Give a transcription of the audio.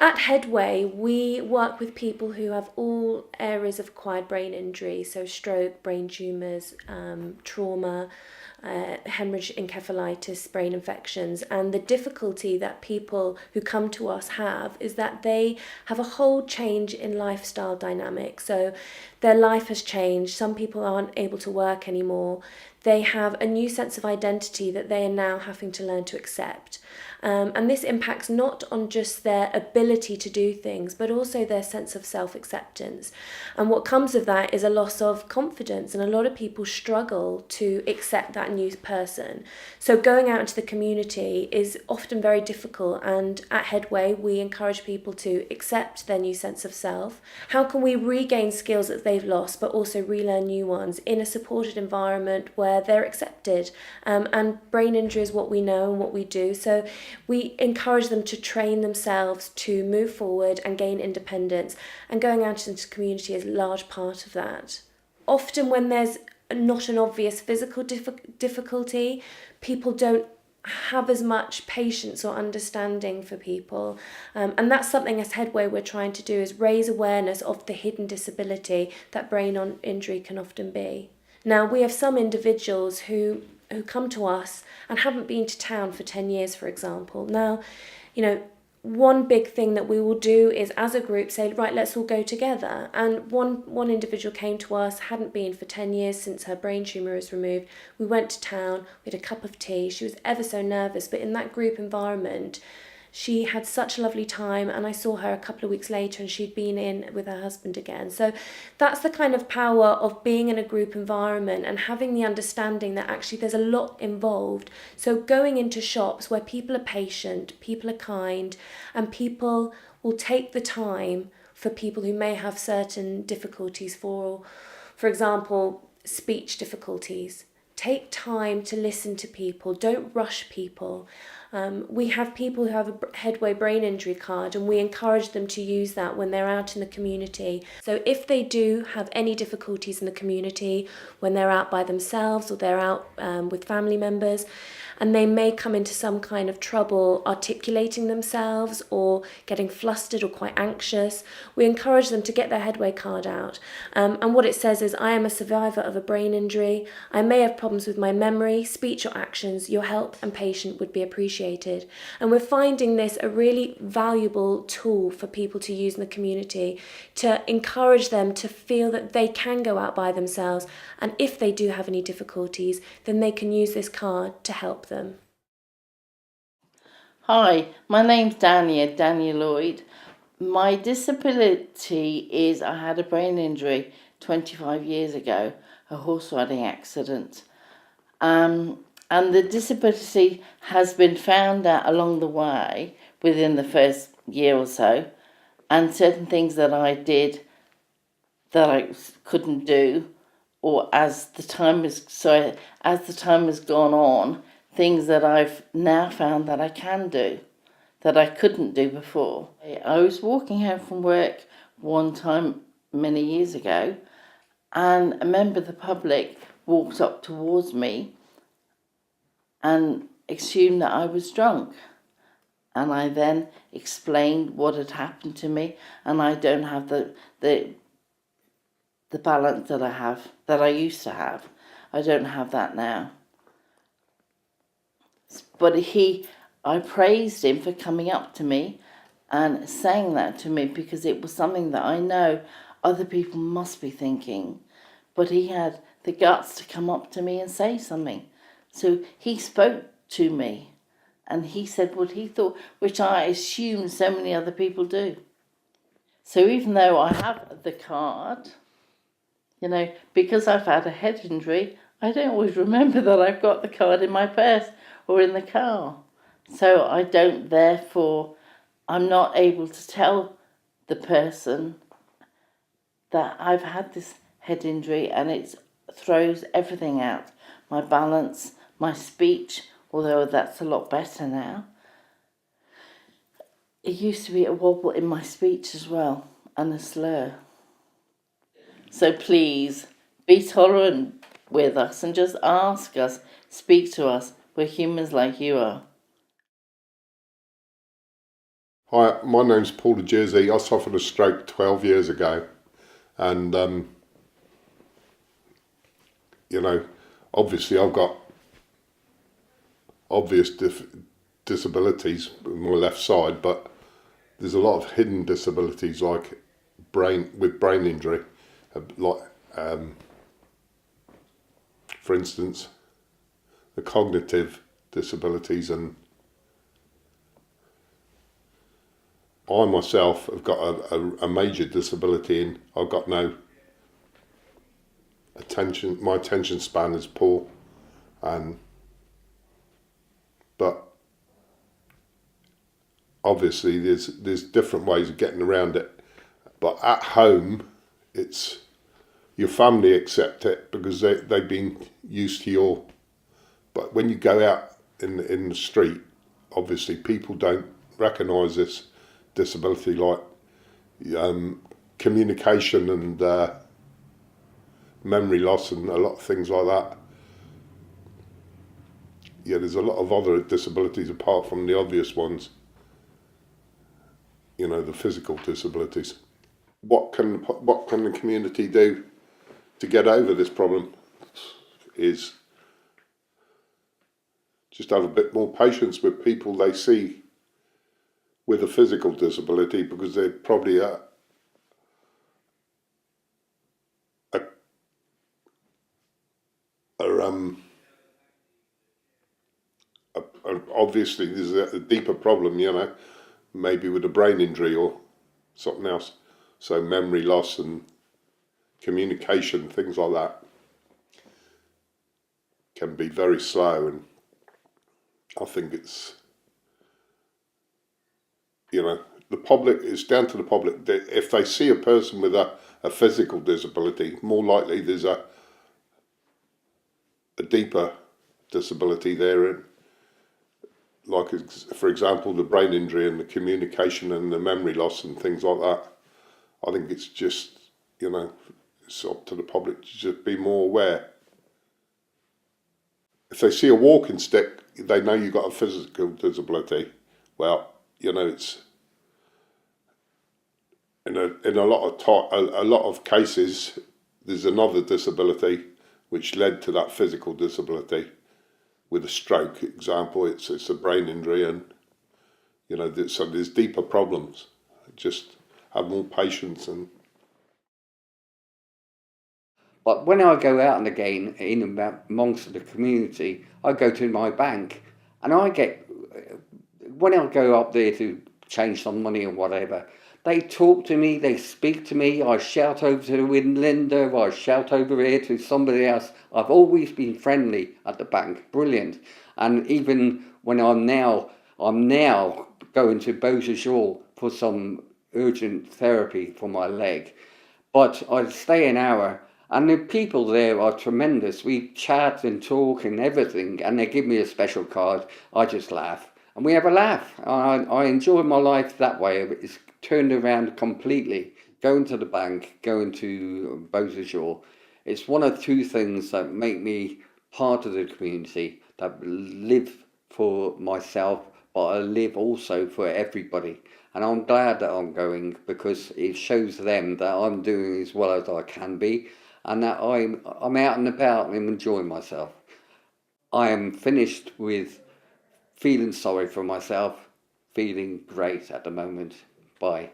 At Headway, we work with people who have all areas of acquired brain injury, so stroke, brain tumours, trauma, hemorrhage, encephalitis, brain infections. And the difficulty that people who come to us have is that they have a whole change in lifestyle dynamic. So their life has changed. Some people aren't able to work anymore. They have a new sense of identity that they are now having to learn to accept. And this impacts not on just their ability to do things, but also their sense of self-acceptance. And what comes of that is a loss of confidence, and a lot of people struggle to accept that new person. So going out into the community is often very difficult, and at Headway we encourage people to accept their new sense of self. How can we regain skills that they've lost, but also relearn new ones in a supported environment where they're accepted? And brain injury is what we know and what we do. So we encourage them to train themselves to move forward and gain independence, and going out into the community is a large part of that. Often when there's not an obvious physical difficulty, people don't have as much patience or understanding for people, and that's something as Headway we're trying to do, is raise awareness of the hidden disability that brain injury can often be. Now, we have some individuals who come to us and haven't been to town for 10 years, for example. Now, one big thing that we will do is, as a group, say, right, let's all go together. And one individual came to us, hadn't been for 10 years since her brain tumour was removed. We went to town, we had a cup of tea. She was ever so nervous, but in that group environment, she had such a lovely time, and I saw her a couple of weeks later and she'd been in with her husband again. So that's the kind of power of being in a group environment and having the understanding that actually there's a lot involved. So going into shops where people are patient, people are kind, and people will take the time for people who may have certain difficulties, for example, speech difficulties. Take time to listen to people, don't rush people. We have people who have a Headway brain injury card, and we encourage them to use that when they're out in the community. So if they do have any difficulties in the community, when they're out by themselves or they're out with family members, and they may come into some kind of trouble articulating themselves or getting flustered or quite anxious, we encourage them to get their Headway card out. And what it says is, I am a survivor of a brain injury. I may have problems with my memory, speech or actions. Your help and patience would be appreciated. And we're finding this a really valuable tool for people to use in the community, to encourage them to feel that they can go out by themselves, and if they do have any difficulties, then they can use this card to help them. Hi, my name's Dania Lloyd. My disability is I had a brain injury 25 years ago, a horse riding accident. And the disability has been found out along the way within the first year or so, and certain things that I did that I couldn't do, or as the time has gone on, things that I've now found that I can do, that I couldn't do before. I was walking home from work one time many years ago, and a member of the public walked up towards me and assumed that I was drunk. And I then explained what had happened to me, and I don't have the balance that I used to have. I don't have that now. But I praised him for coming up to me and saying that to me, because it was something that I know other people must be thinking. But he had the guts to come up to me and say something. So he spoke to me, and he said what he thought, which I assume so many other people do. So even though I have the card, because I've had a head injury, I don't always remember that I've got the card in my purse or in the car. So I'm not able to tell the person that I've had this head injury, and it throws everything out. My balance, my speech, although that's a lot better now. It used to be a wobble in my speech as well, and a slur. So please, be tolerant with us and just ask us, speak to us. We're humans like you are. Hi, my name's Paul de Jersey. I suffered a stroke 12 years ago, and obviously I've got obvious disabilities with my left side, but there's a lot of hidden disabilities like brain injury, like for instance the cognitive disabilities, and I myself have got a major disability, and I've got no attention. My attention span is poor, and but obviously there's different ways of getting around it. But at home, it's your family accept it because they've been used to your. But when you go out in the street, obviously people don't recognise this disability, like communication and memory loss and a lot of things like that. Yeah, there's a lot of other disabilities apart from the obvious ones. The physical disabilities. What can the community do to get over this problem? Is just have a bit more patience with people they see with a physical disability, because they're probably obviously there's a deeper problem, maybe with a brain injury or something else. So memory loss and communication, things like that, can be very slow, and I think it's, the public, it's down to the public. If they see a person with a physical disability, more likely there's a deeper disability there, and like, for example, the brain injury and the communication and the memory loss and things like that. I think it's just, it's up to the public to just be more aware. If they see a walking stick, they know you've got a physical disability. Well, it's in a lot of cases, there's another disability which led to that physical disability. With a stroke example, it's a brain injury, and so there's deeper problems. Just have more patience. And but when I go out and again in amongst the community, I go to my bank, and when I go up there to change some money or whatever, they talk to me, they speak to me, I shout over to the window, I shout over here to somebody else. I've always been friendly at the bank, brilliant. And even when I'm now going to Beausejour for some urgent therapy for my leg. But I stay an hour, and the people there are tremendous. We chat and talk and everything, and they give me a special card. I just laugh, and we have a laugh. I enjoy my life that way. It's turned around completely. Going to the bank, going to Beausejour, it's one of two things that make me part of the community, that live for myself, but I live also for everybody. And I'm glad that I'm going, because it shows them that I'm doing as well as I can be, and that I'm out and about and enjoying myself. I am finished with feeling sorry for myself, feeling great at the moment. Bye.